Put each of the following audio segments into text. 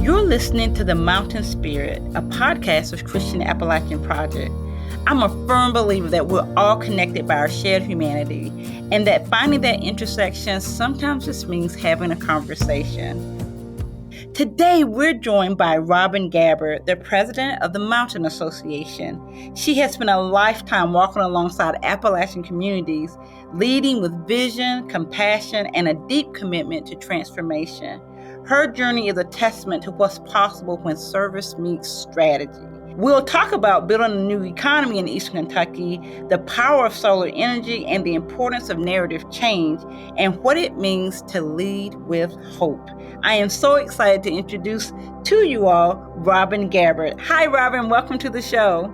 You're listening to The Mountain Spirit, a podcast of Christian Appalachian Project. I'm a firm believer that we're all connected by our shared humanity, and that finding that intersection sometimes just means having a conversation. Today, we're joined by Robin Gabbard, the president of the Mountain Association. She has spent a lifetime walking alongside Appalachian communities, leading with vision, compassion, and a deep commitment to transformation. Her journey is a testament to what's possible when service meets strategy. We'll talk about building a new economy in Eastern Kentucky, the power of solar energy, and the importance of narrative change, and what it means to lead with hope. I am so excited to introduce to you all Robin Gabbard. Hi, Robin. Welcome to the show.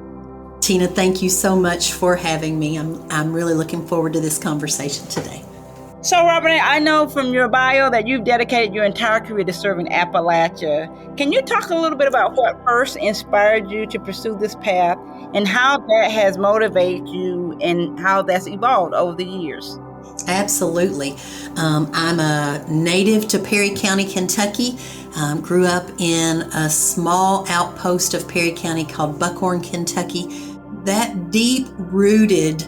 Tina, thank you so much for having me. I'm really looking forward to this conversation today. So, Robin, I know from your bio that you've dedicated your entire career to serving Appalachia. Can you talk a little bit about what first inspired you to pursue this path and how that has motivated you and how that's evolved over the years? Absolutely. I'm a native to Perry County, Kentucky. Grew up in a small outpost of Perry County called Buckhorn, Kentucky. That deep-rooted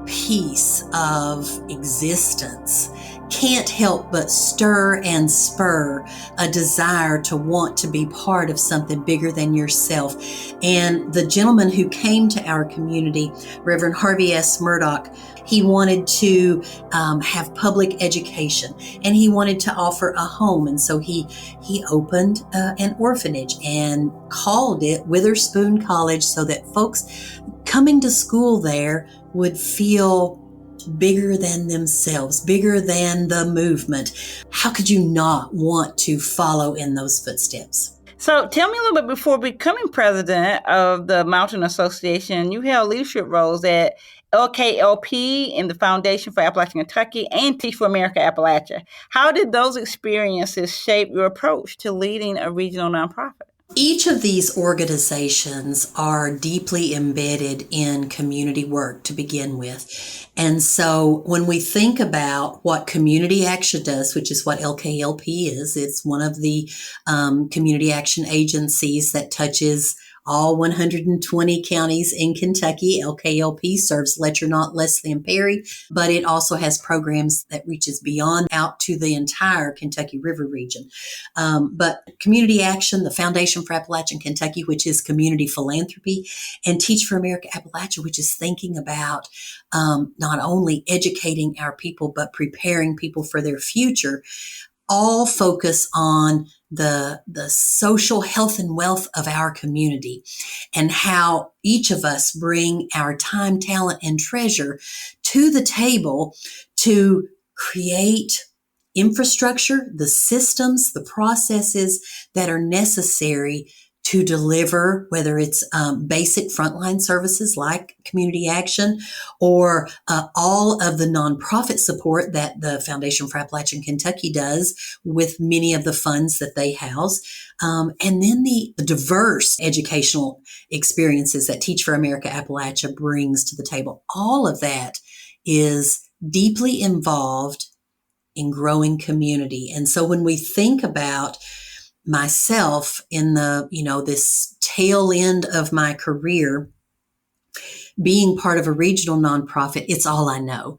piece of existence can't help but stir and spur a desire to want to be part of something bigger than yourself. And the gentleman who came to our community, Reverend Harvey S. Murdoch, he wanted to have public education, and he wanted to offer a home. And so he opened an orphanage and called it Witherspoon College, so that folks coming to school there would feel bigger than themselves, bigger than the movement. How could you not want to follow in those footsteps? So tell me a little bit, before becoming president of the Mountain Association, you held leadership roles at LKLP in the Foundation for Appalachian Kentucky and Teach for America Appalachia. How did those experiences shape your approach to leading a regional nonprofit? Each of these organizations are deeply embedded in community work to begin with. And so when we think about what Community Action does, which is what LKLP is, it's one of the community action agencies that touches all 120 counties in Kentucky. LKLP serves Letcher, Knott, Leslie, and Perry, but it also has programs that reaches beyond out to the entire Kentucky River region. But Community Action, the Foundation for Appalachian Kentucky, which is community philanthropy, and Teach for America Appalachia, which is thinking about not only educating our people, but preparing people for their future, all focus on the social health and wealth of our community and how each of us bring our time, talent, and treasure to the table to create infrastructure, the systems, the processes that are necessary to deliver, whether it's basic frontline services like Community Action or all of the nonprofit support that the Foundation for Appalachian Kentucky does with many of the funds that they house. And then the diverse educational experiences that Teach for America Appalachia brings to the table. All of that is deeply involved in growing community. And so when we think about myself in the, this tail end of my career, being part of a regional nonprofit, it's all I know.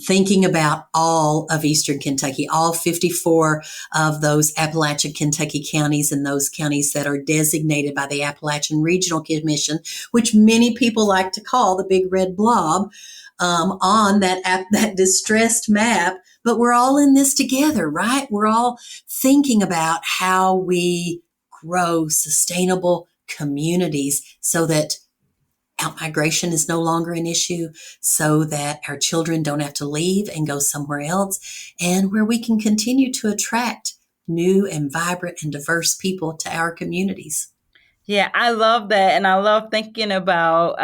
Thinking about all of Eastern Kentucky, all 54 of those Appalachian Kentucky counties and those counties that are designated by the Appalachian Regional Commission, which many people like to call the big red blob on that distressed map. But we're all in this together, right? We're all thinking about how we grow sustainable communities so that outmigration is no longer an issue, so that our children don't have to leave and go somewhere else, and where we can continue to attract new and vibrant and diverse people to our communities. Yeah, I love that. And I love thinking about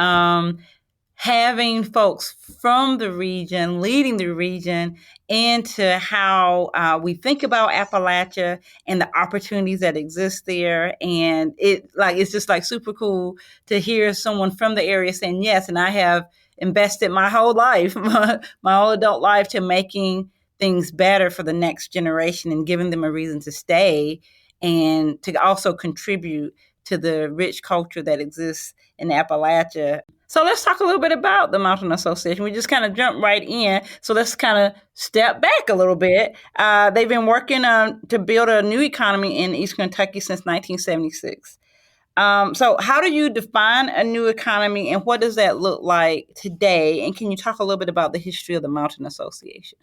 having folks from the region, leading the region into how we think about Appalachia and the opportunities that exist there. And it's just like super cool to hear someone from the area saying yes. And I have invested my whole life, my whole adult life, to making things better for the next generation and giving them a reason to stay and to also contribute to the rich culture that exists in Appalachia. So let's talk a little bit about the Mountain Association. We just kind of jumped right in. So let's kind of step back a little bit. They've been working to build a new economy in East Kentucky since 1976. So how do you define a new economy, and what does that look like today? And can you talk a little bit about the history of the Mountain Association?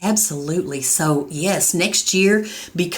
Absolutely. So yes, next year we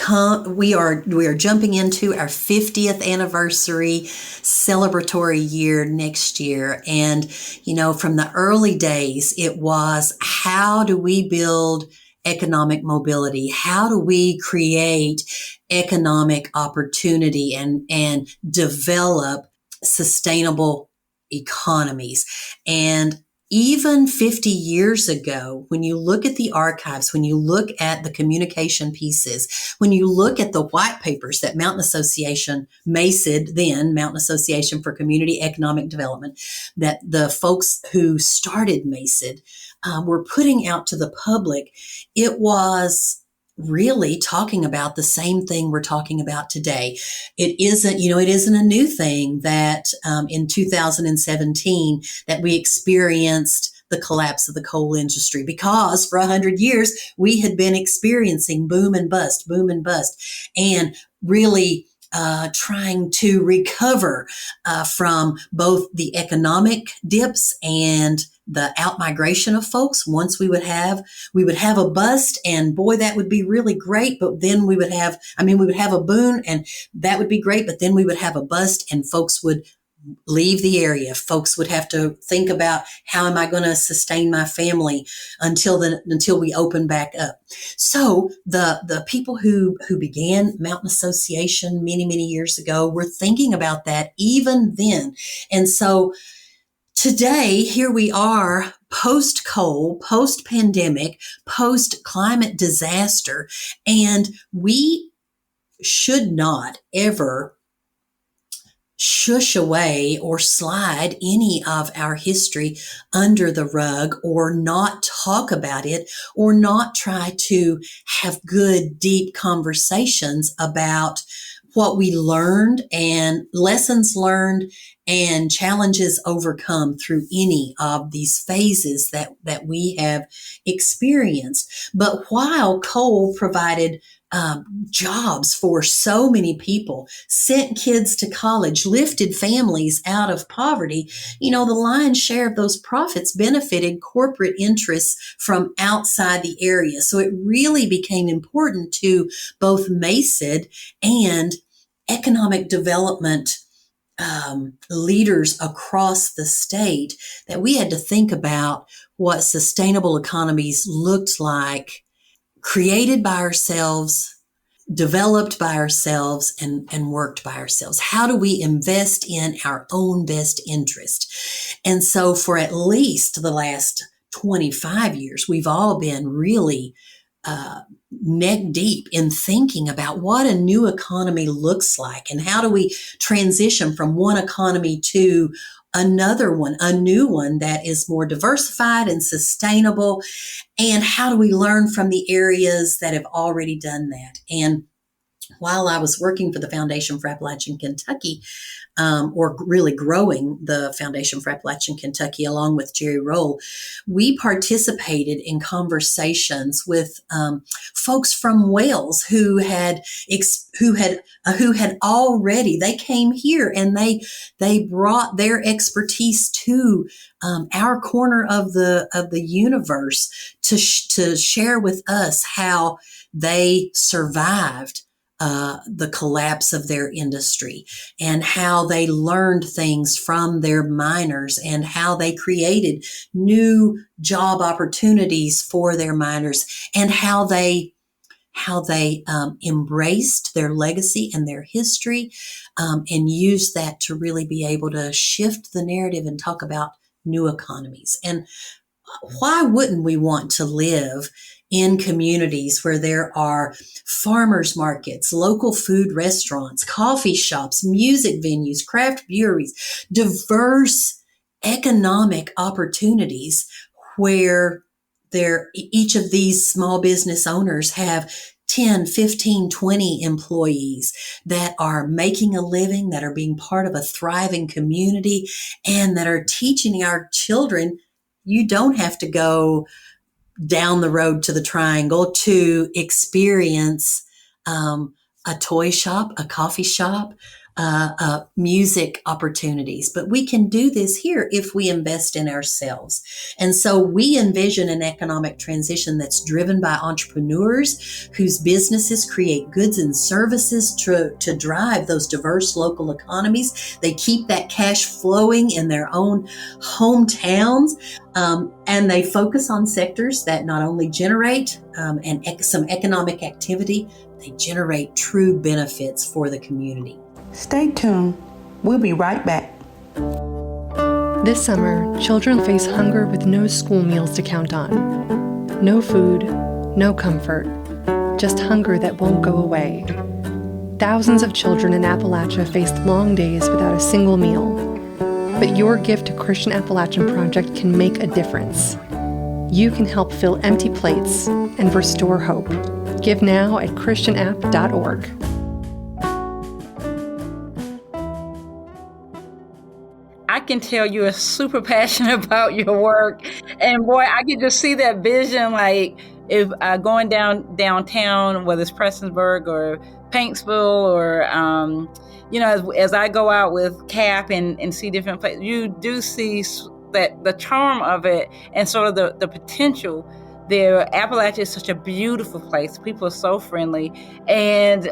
are jumping into our 50th anniversary celebratory year next year. And from the early days, it was, how do we build economic mobility? How do we create economic opportunity and develop sustainable economies? And even 50 years ago, when you look at the archives, when you look at the communication pieces, when you look at the white papers that Mountain Association, MACID then, Mountain Association for Community Economic Development, that the folks who started MACID were putting out to the public, it was really talking about the same thing we're talking about today. It isn't a new thing that in 2017 that we experienced the collapse of the coal industry, because for 100 years we had been experiencing boom and bust, and really trying to recover from both the economic dips and the outmigration of folks. Once we would have a bust, and boy, that would be really great. But then we would have a boon, and that would be great. But then we would have a bust, and folks would leave the area. Folks would have to think about, how am I going to sustain my family until we open back up? So the people who began Mountain Association many, many years ago were thinking about that even then. And so today, here we are, post-coal, post-pandemic, post-climate disaster, and we should not ever shush away or slide any of our history under the rug, or not talk about it, or not try to have good, deep conversations about what we learned and lessons learned and challenges overcome through any of these phases that we have experienced. But while coal provided jobs for so many people, sent kids to college, lifted families out of poverty, the lion's share of those profits benefited corporate interests from outside the area. So it really became important to both MACID and economic development leaders across the state that we had to think about what sustainable economies looked like, created by ourselves, developed by ourselves, and worked by ourselves. How do we invest in our own best interest? And so for at least the last 25 years, we've all been really neck deep in thinking about what a new economy looks like, and how do we transition from one economy to another one, a new one that is more diversified and sustainable, and how do we learn from the areas that have already done that. And while I was working for the Foundation for Appalachian Kentucky, or really growing the Foundation for Appalachian Kentucky along with Jerry Roll, we participated in conversations with folks from Wales who had already, they came here and they brought their expertise to our corner of the universe to share with us how they survived the collapse of their industry, and how they learned things from their miners, and how they created new job opportunities for their miners, and how they embraced their legacy and their history, and used that to really be able to shift the narrative and talk about new economies. And why wouldn't we want to live in communities where there are farmers markets, local food restaurants, coffee shops, music venues, craft breweries, diverse economic opportunities where each of these small business owners have 10, 15, 20 employees that are making a living, that are being part of a thriving community, and that are teaching our children, you don't have to go down the road to the Triangle to experience a toy shop, a coffee shop, music opportunities. But we can do this here if we invest in ourselves. And so we envision an economic transition that's driven by entrepreneurs whose businesses create goods and services to drive those diverse local economies. They keep that cash flowing in their own hometowns. And they focus on sectors that not only generate some economic activity, they generate true benefits for the community. Stay tuned. We'll be right back. This summer, children face hunger with no school meals to count on. No food, no comfort, just hunger that won't go away. Thousands of children in Appalachia faced long days without a single meal. But your gift to Christian Appalachian Project can make a difference. You can help fill empty plates and restore hope. Give now at christianapp.org. I can tell you're super passionate about your work. And boy, I can just see that vision, like if going downtown, whether it's Prestonsburg or Paintsville or, as I go out with Cap and see different places, you do see that the charm of it and sort of the potential there. Appalachia is such a beautiful place. People are so friendly. And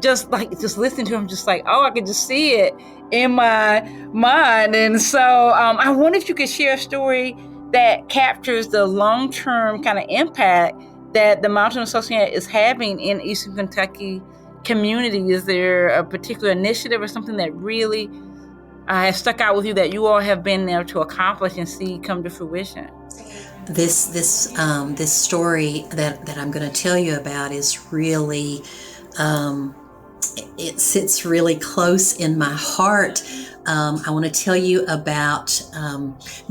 just listening to them, just like, oh, I could just see it in my mind. And so I wonder if you could share a story that captures the long-term kind of impact that the Mountain Association is having in Eastern Kentucky community. Is there a particular initiative or something that really has stuck out with you that you all have been there to accomplish and see come to fruition? This story that I'm going to tell you about is really, it sits really close in my heart. I want to tell you about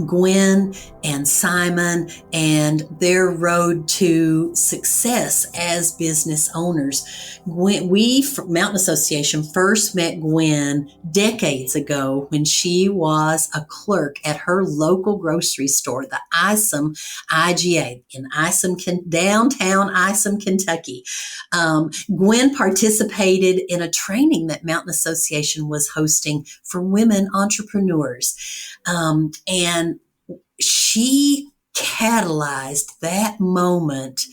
Gwen and Simon and their road to success as business owners. We, Mountain Association, first met Gwen decades ago when she was a clerk at her local grocery store, the Isom IGA in downtown Isom, Kentucky. Gwen participated in a training that Mountain Association was hosting for women entrepreneurs. And she catalyzed that moment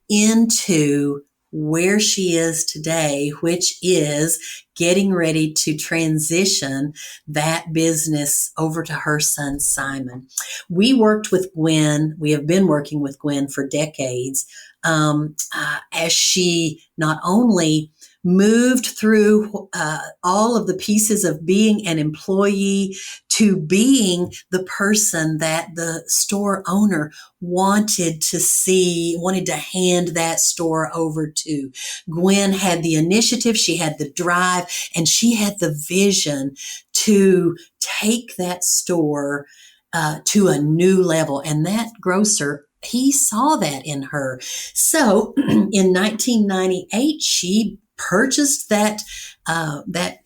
into where she is today, which is getting ready to transition that business over to her son, Simon. We worked with Gwen. We have been working with Gwen for decades as she not only moved through all of the pieces of being an employee to being the person that the store owner wanted to hand that store over to. Gwen had the initiative, she had the drive, and she had the vision to take that store to a new level. And that grocer, he saw that in her. So in 1998, she purchased that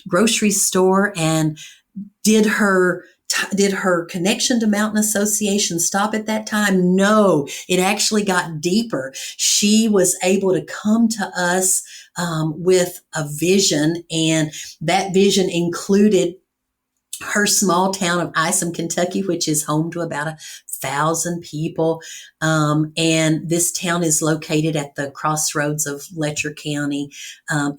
grocery store and did her connection to Mountain Association stop at that time? No, it actually got deeper. She was able to come to us with a vision, and that vision included her small town of Isom, Kentucky, which is home to about 1,000 people. And this town is located at the crossroads of Letcher County.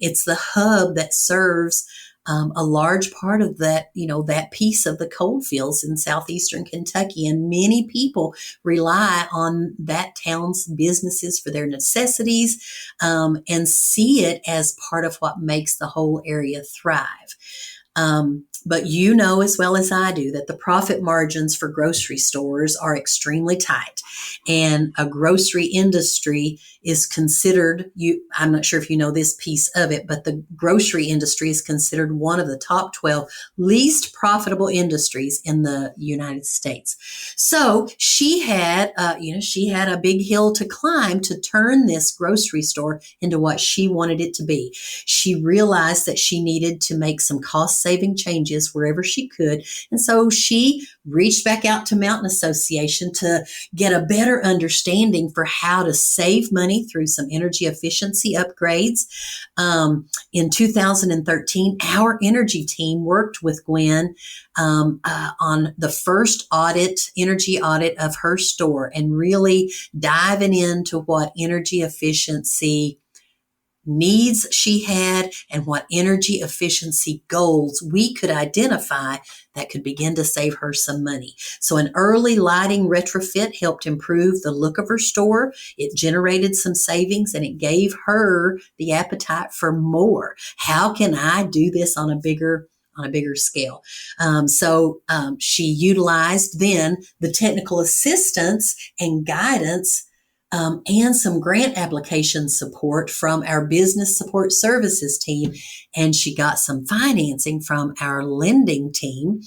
It's the hub that serves a large part of that, that piece of the coal fields in southeastern Kentucky. And many people rely on that town's businesses for their necessities and see it as part of what makes the whole area thrive. But you know as well as I do that the profit margins for grocery stores are extremely tight. And a grocery industry is considered, I'm not sure if you know this piece of it, but the grocery industry is considered one of the top 12 least profitable industries in the United States. So she had, she had a big hill to climb to turn this grocery store into what she wanted it to be. She realized that she needed to make some cost-saving changes wherever she could. And so she reached back out to Mountain Association to get a better understanding for how to save money through some energy efficiency upgrades. In 2013, our energy team worked with Gwen on the first energy audit of her store, and really diving into what energy efficiency needs she had and what energy efficiency goals we could identify that could begin to save her some money. So an early lighting retrofit helped improve the look of her store. It generated some savings, and it gave her the appetite for more. How can I do this on a bigger scale? So she utilized then the technical assistance and guidance and some grant application support from our business support services team. And she got some financing from our lending team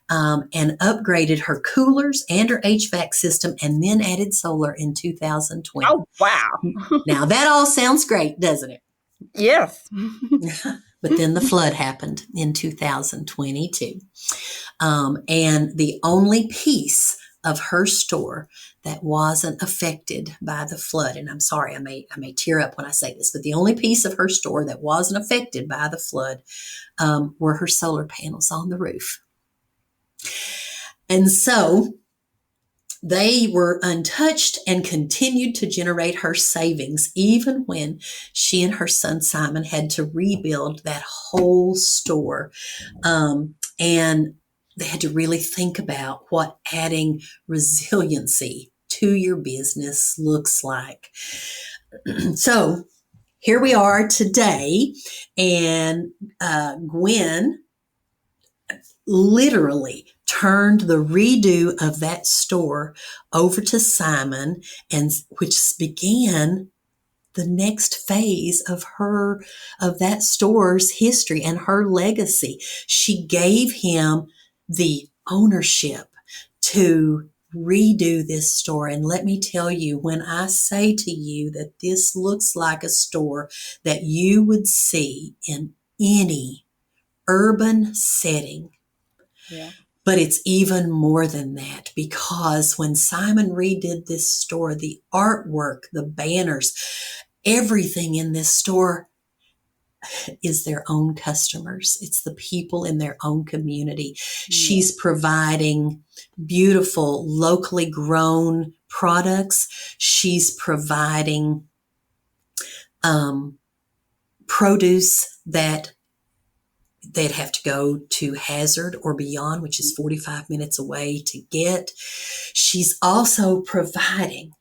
and upgraded her coolers and her HVAC system, and then added solar in 2020. Oh, wow. Now that all sounds great, doesn't it? Yes. But then the flood happened in 2022. And the only piece of her store that wasn't affected by the flood, and I'm sorry, I may tear up when I say this, but the only piece of her store that wasn't affected by the flood were her solar panels on the roof. And so they were untouched and continued to generate her savings, even when she and her son Simon had to rebuild that whole store. And they had to really think about what adding resiliency to your business looks like. So here we are today, and Gwen literally turned the redo of that store over to Simon, and which began the next phase of that store's history and her legacy. She gave him the ownership to redo this store. And let me tell you, when I say to you that this looks like a store that you would see in any urban setting, Yeah. but it's even more than that, because when Simon redid this store, the artwork, the banners, everything in this store is their own customers. It's the people in their own community. Yeah. She's providing beautiful, locally grown products. She's providing produce that they'd have to go to Hazard or beyond, which is 45 minutes away to get. She's also providing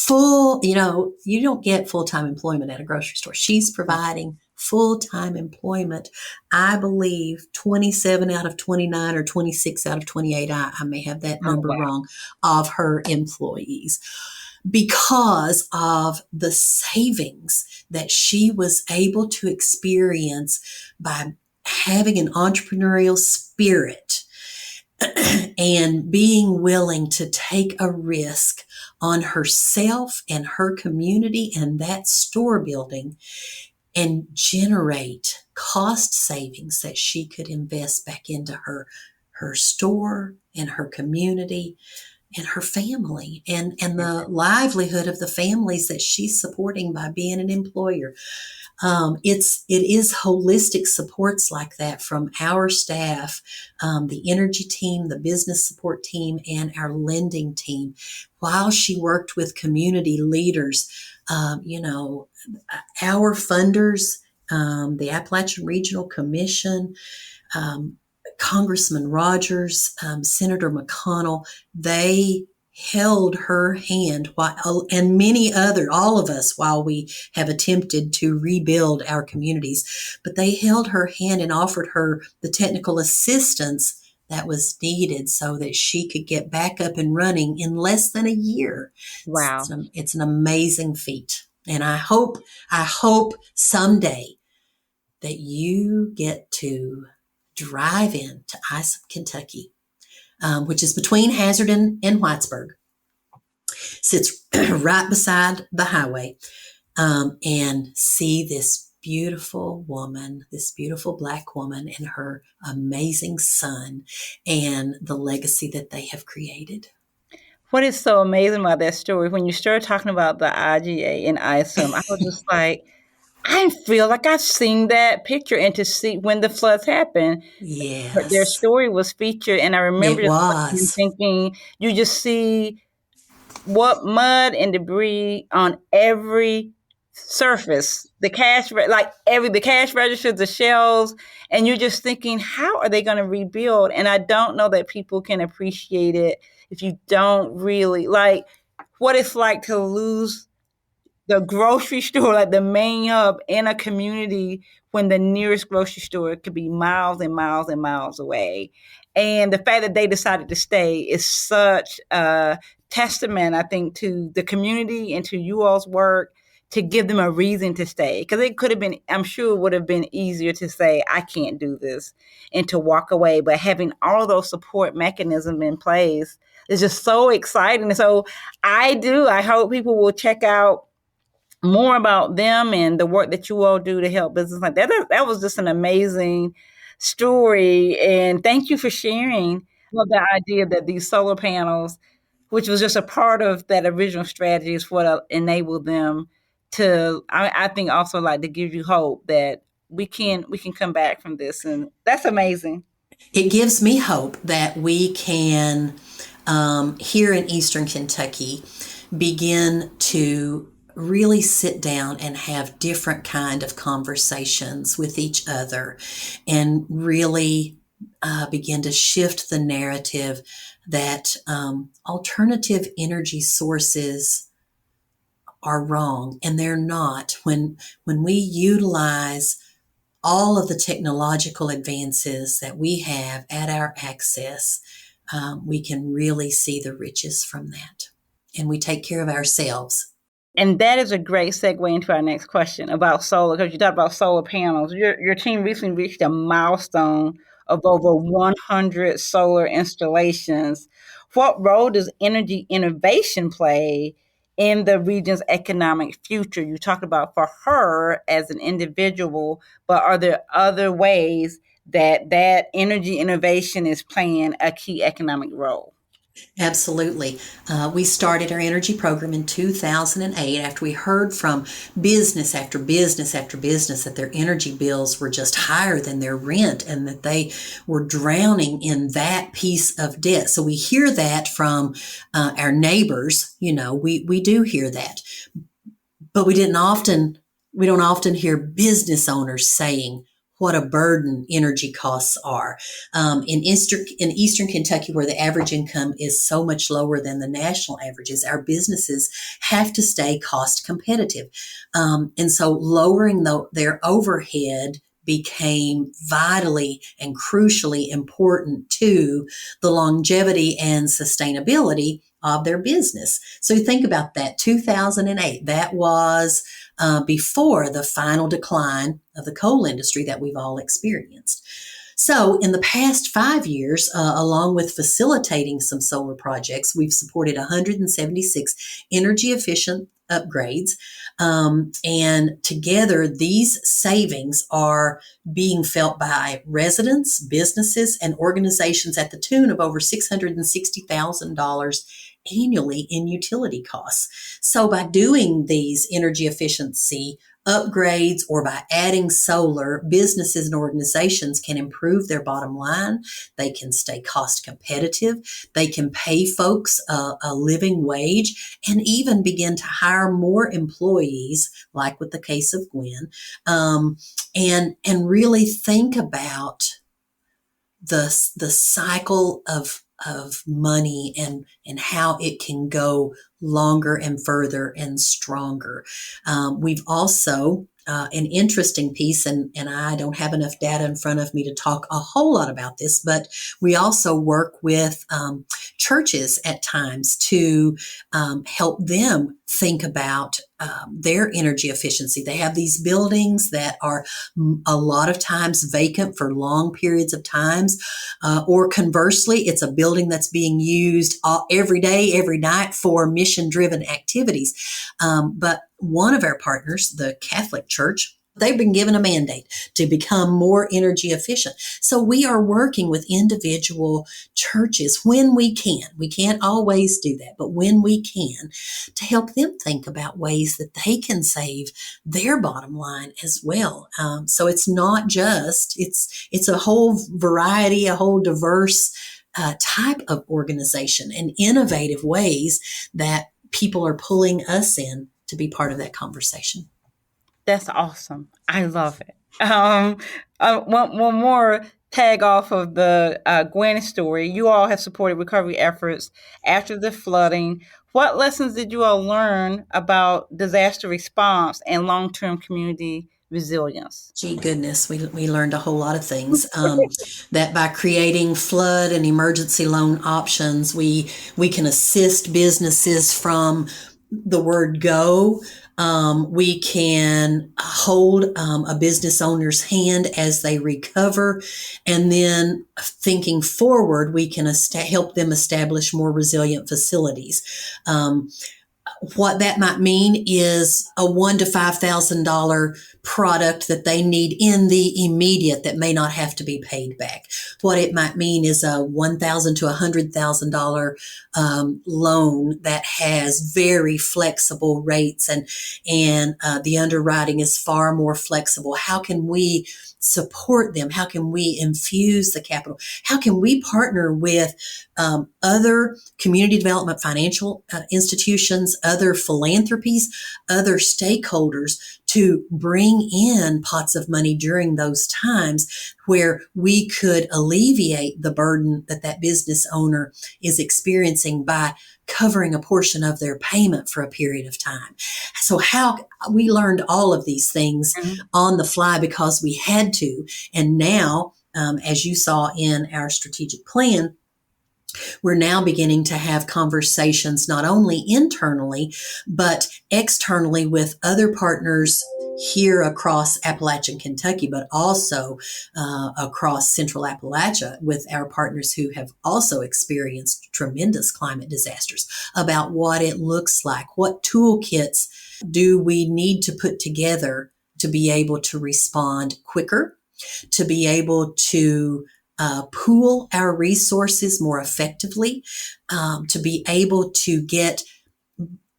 you don't get full-time employment at a grocery store. She's providing full-time employment, I believe 27 out of 29 or 26 out of 28, I may have that number wrong, of her employees, because of the savings that she was able to experience by having an entrepreneurial spirit and being willing to take a risk on herself and her community and that store building, and generate cost savings that she could invest back into her store and her community and her family and the livelihood of the families that she's supporting by being an employer. It is holistic supports like that from our staff, the energy team, the business support team, and our lending team, while she worked with community leaders. Our funders, the Appalachian Regional Commission, Congressman Rogers, Senator McConnell, they held her hand, and all of us, while we have attempted to rebuild our communities, but they held her hand and offered her the technical assistance that was needed so that she could get back up and running in less than a year. Wow. It's an amazing feat. And I hope someday that you get to drive into Islip, Kentucky, which is between Hazard and Whitesburg, sits right beside the highway, and see this beautiful woman, this beautiful Black woman and her amazing son and the legacy that they have created. What is so amazing about that story, when you started talking about the IGA in Isom, I was just like, I feel like I've seen that picture, and to see when the floods happened, their Yes, story was featured. And I remember it just watching and was. thinking, you just see what mud and debris on every surface, the the cash registers, the shelves, and you're just thinking, how are they going to rebuild? And I don't know that people can appreciate it if you don't really like what it's like to lose the grocery store, like the main hub in a community, when the nearest grocery store could be miles and miles and miles away. And the fact that they decided to stay is such a testament, I think, to the community and to you all's work to give them a reason to stay. Because it could have been, I'm sure it would have been easier to say, I can't do this, and to walk away. But having all of those support mechanisms in place is just so exciting. So I hope people will check out more about them and the work that you all do to help business like that. That was just an amazing story. And thank you for sharing. Well, the idea that these solar panels, which was just a part of that original strategy, is what enabled them to, I think, also like to give you hope that we can come back from this. And that's amazing. It gives me hope that we can, here in Eastern Kentucky, begin to really sit down and have different kind of conversations with each other, and really begin to shift the narrative that alternative energy sources are wrong, and they're not. When we utilize all of the technological advances that we have at our access, we can really see the riches from that, and we take care of ourselves. And that is a great segue into our next question about solar, because you talked about solar panels. Your team recently reached a milestone of over 100 solar installations. What role does energy innovation play in the region's economic future? You talked about for her as an individual, but are there other ways that energy innovation is playing a key economic role? Absolutely. We started our energy program in 2008 after we heard from business after business after business that their energy bills were just higher than their rent, and that they were drowning in that piece of debt. So we hear that from our neighbors. We do hear that, but we don't often hear business owners saying what a burden energy costs are. In Eastern Kentucky, where the average income is so much lower than the national averages, our businesses have to stay cost competitive. And so lowering their overhead became vitally and crucially important to the longevity and sustainability of their business. So think about that. 2008, that was before the final decline of the coal industry that we've all experienced. So in the past 5 years, along with facilitating some solar projects, we've supported 176 energy efficient upgrades. And together, these savings are being felt by residents, businesses, and organizations at the tune of over $660,000 annually in utility costs. So by doing these energy efficiency upgrades or by adding solar, businesses and organizations can improve their bottom line. They can stay cost competitive. They can pay folks a living wage, and even begin to hire more employees, like with the case of Gwen, and really think about the cycle of money and how it can go longer and further and stronger. We've also an interesting piece, and I don't have enough data in front of me to talk a whole lot about this, but we also work with churches at times to help them think about their energy efficiency. They have these buildings that are a lot of times vacant for long periods of times, or conversely, it's a building that's being used every day, every night for mission-driven activities. But one of our partners, the Catholic Church, they've been given a mandate to become more energy efficient. So we are working with individual churches when we can. We can't always do that, but when we can, to help them think about ways that they can save their bottom line as well. So it's not just, it's a whole variety, a whole diverse type of organization and innovative ways that people are pulling us in to be part of that conversation. That's awesome. I love it. One more tag off of the Gwen story. You all have supported recovery efforts after the flooding. What lessons did you all learn about disaster response and long-term community resilience? Gee, goodness, we learned a whole lot of things. That by creating flood and emergency loan options, we can assist businesses from the word go. We can hold a business owner's hand as they recover. And then thinking forward, we can help them establish more resilient facilities. What that might mean is a $1,000 to $5,000 product that they need in the immediate that may not have to be paid back. What it might mean is a $1,000 to $100,000 loan that has very flexible rates, and the underwriting is far more flexible. How can we support them? How can we infuse the capital? How can we partner with other community development financial institutions, other philanthropies, other stakeholders to bring in pots of money during those times where we could alleviate the burden that business owner is experiencing by covering a portion of their payment for a period of time. So how we learned all of these things on the fly because we had to. And now, as you saw in our strategic plan, we're now beginning to have conversations not only internally, but externally with other partners here across Appalachian Kentucky, but also across Central Appalachia with our partners who have also experienced tremendous climate disasters about what it looks like. What toolkits do we need to put together to be able to respond quicker, to be able to pool our resources more effectively, to be able to get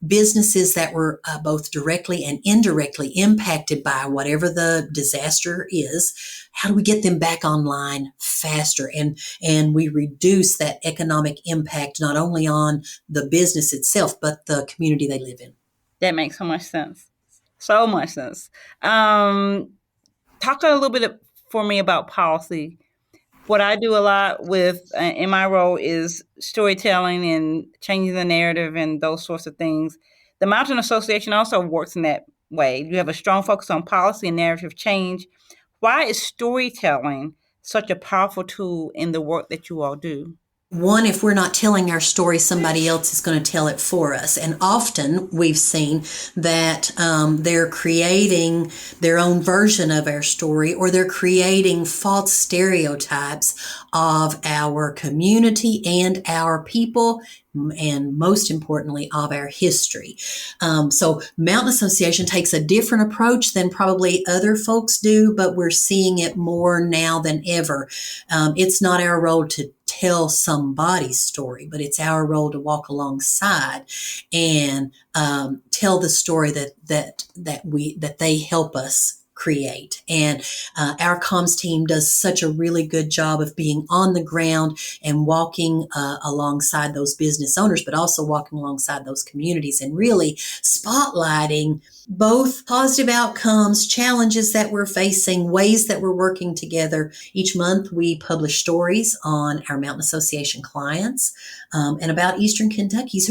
businesses that were both directly and indirectly impacted by whatever the disaster is. How do we get them back online faster? And we reduce that economic impact not only on the business itself, but the community they live in. That makes so much sense. So much sense. Talk a little bit for me about policy. What I do a lot with in my role is storytelling and changing the narrative and those sorts of things. The Mountain Association also works in that way. You have a strong focus on policy and narrative change. Why is storytelling such a powerful tool in the work that you all do? One, if we're not telling our story, somebody else is going to tell it for us. And often we've seen that they're creating their own version of our story, or they're creating false stereotypes of our community and our people, and most importantly, of our history. So Mountain Association takes a different approach than probably other folks do, but we're seeing it more now than ever. It's not our role to tell somebody's story, but it's our role to walk alongside and tell the story that they help us create. And our comms team does such a really good job of being on the ground and walking alongside those business owners, but also walking alongside those communities and really spotlighting both positive outcomes, challenges that we're facing, ways that we're working together. Each month we publish stories on our Mountain Association clients and about Eastern Kentuckians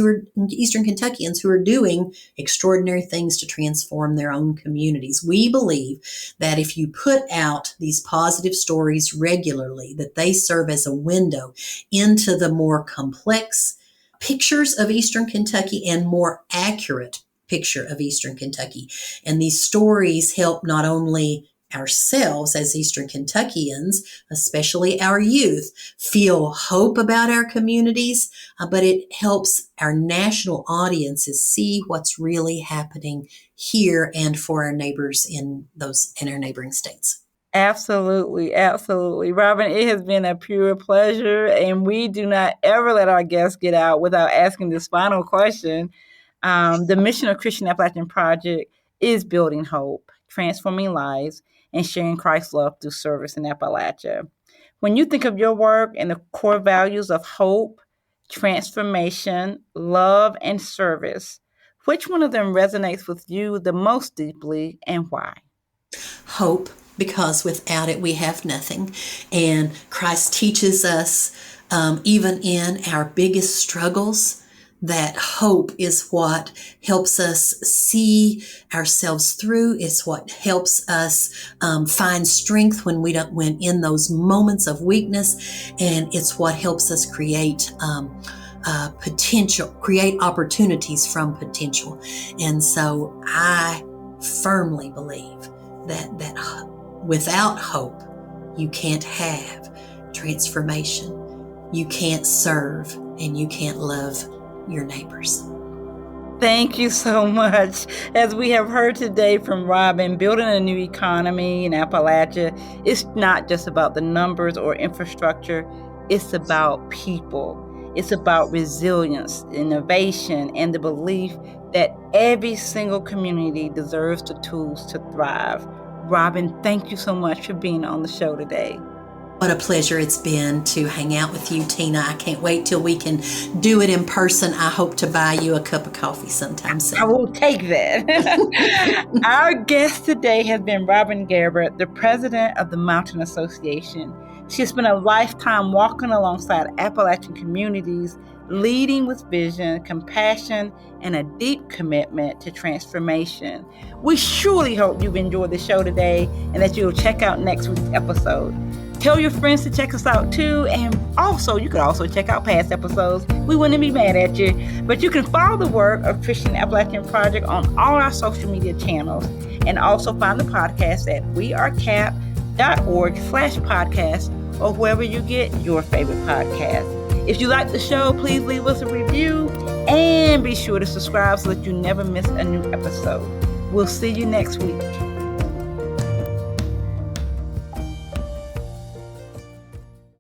who are doing extraordinary things to transform their own communities. We believe that if you put out these positive stories regularly, that they serve as a window into the more complex pictures of Eastern Kentucky and more accurate picture of Eastern Kentucky. And these stories help not only ourselves as Eastern Kentuckians, especially our youth, feel hope about our communities, but it helps our national audiences see what's really happening here and for our neighbors in our neighboring states. Absolutely, absolutely. Robin, it has been a pure pleasure, and we do not ever let our guests get out without asking this final question. The mission of Christian Appalachian Project is building hope, transforming lives, and sharing Christ's love through service in Appalachia. When you think of your work and the core values of hope, transformation, love, and service, which one of them resonates with you the most deeply and why? Hope, because without it we have nothing. And Christ teaches us, even in our biggest struggles, that hope is what helps us see ourselves through. It's what helps us find strength when in those moments of weakness, and it's what helps us create potential, create opportunities from potential. And so I firmly believe that without hope, you can't have transformation, you can't serve, and you can't love your neighbors. Thank you so much. As we have heard today from Robin, building a new economy in Appalachia, it's not just about the numbers or infrastructure, it's about people. It's about resilience, innovation, and the belief that every single community deserves the tools to thrive. Robin, thank you so much for being on the show today. What a pleasure it's been to hang out with you, Tina. I can't wait till we can do it in person. I hope to buy you a cup of coffee sometime soon. I will take that. Our guest today has been Robin Gabbard, the president of the Mountain Association. She has spent a lifetime walking alongside Appalachian communities, leading with vision, compassion, and a deep commitment to transformation. We surely hope you've enjoyed the show today and that you'll check out next week's episode. Tell your friends to check us out too, and also you could also check out past episodes. We wouldn't be mad at you, but you can follow the work of Christian Appalachian Project on all our social media channels, and also find the podcast at weareCap.org/podcast or wherever you get your favorite podcast. If you like the show, please leave us a review and be sure to subscribe so that you never miss a new episode. We'll see you next week.